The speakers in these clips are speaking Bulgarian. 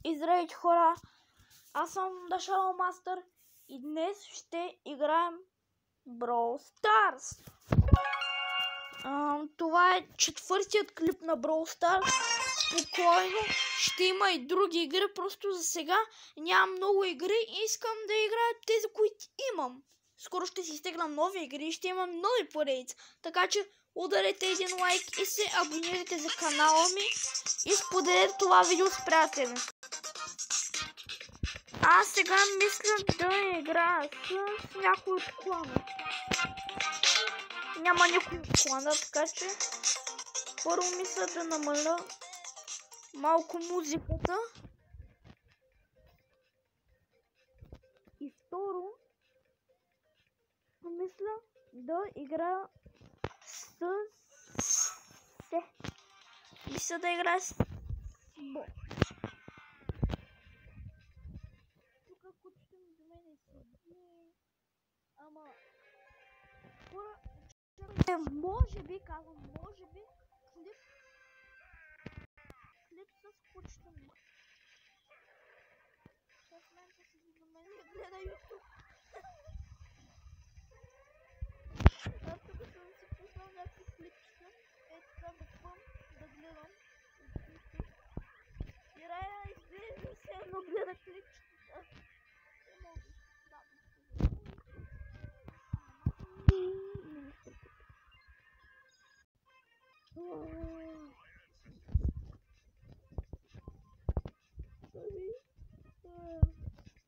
И здравейте хора, аз съм The Shadow Master и днес ще играем Brawl Stars. Това е четвъртият клип на Brawl Stars. Спокойно, ще има и други игри, просто за сега нямам много игри и искам да играя тези, които имам. Скоро ще си изтеглям нови игри и ще имам нови поредици, така че ударете един лайк и се абонирайте за канала ми и споделете това видео с приятели. Аз сега мисля да играя с някой от клана. Няма никой от клана, така че първо мисля да намаля малко музиката. И второ мисля да играя с Бо. Тук кучето ми до мене седи. Ама може би, казвам, може би клип с кучето ми. В момента седи до мене и гледа YouTube. Аз тук съм си пуснал някакви клипчета. Е така да спъм, да гледам. И Рая изглежда все едно гледа клипчета.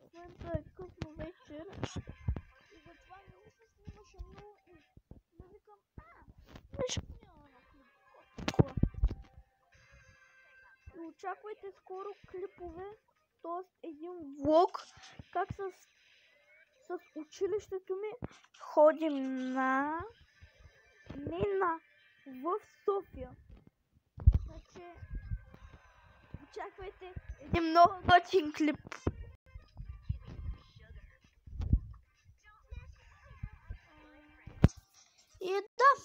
В момента е късно вечер и затова не се снимаше много и викам, нещо няма на клип. И очаквайте скоро клипове, т.е. един влог, как с училището ми ходим в София. Значи очаквайте един много готин клип. И да,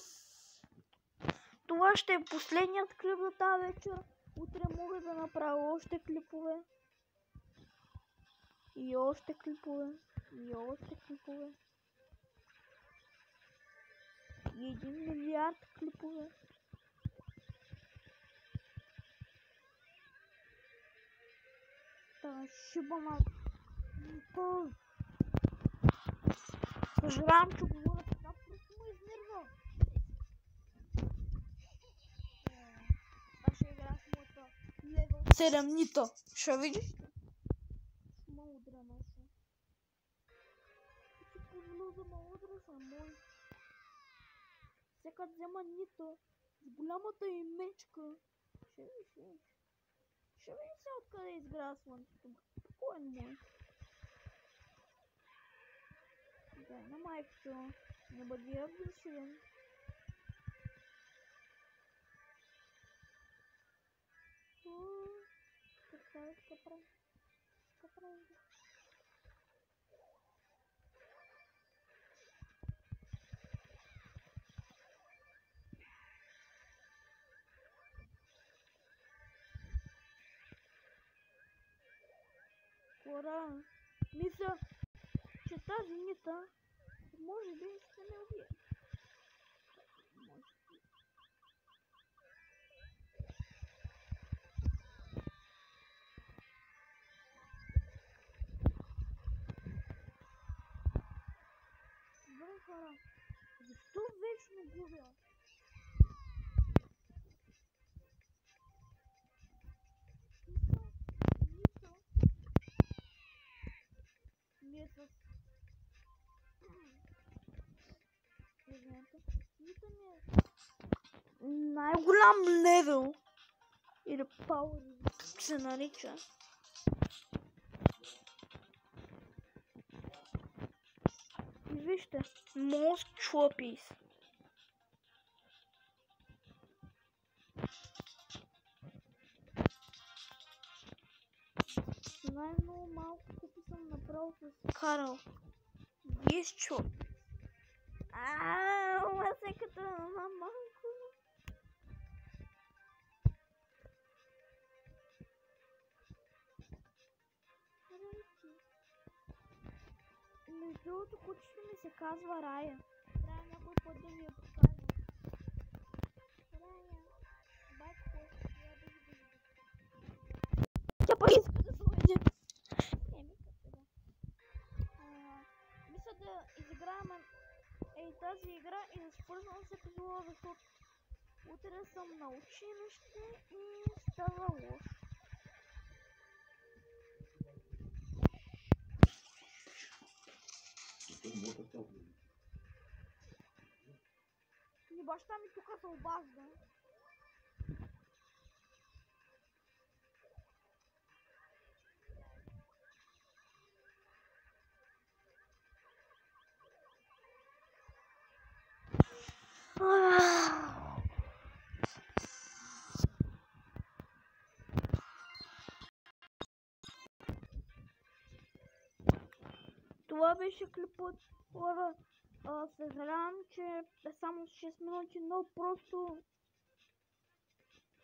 това ще е последният клип за тази вечер. Утре мога да направя още клипове. И още клипове. И още клипове. И 1 милиард клипове. Та шиба малко. Съжалявам, че говоря така, просто ме изнервя. Аз ще играя с моята левел 7 Нита. Ще видиш? Много дрена са. Ще позволя да ме удра са мой. Сега взема Нита с голямата и мечка. Ще видиш. Ще видиш сега откъде изграя слънцето. Кой е мой? Дай на майката. Не бъди агресивен. Хора, мисля, че тази Нита може би ще ме убие. Добре хора, защо вечно губя? Нита ми е най-голям левел или пауър, как се нарича. И вижте, Most Choppies. Най-много малко купи съм направил с Карл. 10 чоп. Лъсеката на малко. Другото кучето ми се казва Рая. Трябва някой път да ви я покажа. Рая. Батко, я да ви да. Тя пък иска да слуеже. Мисля да изиграем тази игра и да свързвам с епизода, защото утре съм на училище и става лошо. И баща ми тук се обажда. Това беше клипът, хора. Съжалявам, че е само с 6 минути, но просто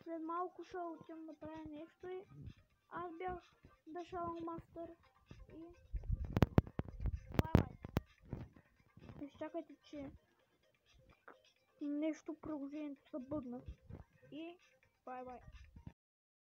след малко ще отидем да правя нещо и аз бях Дашал Мастър и бай-бай. Изчакайте, че нещо приложението се бъдна и бай-бай.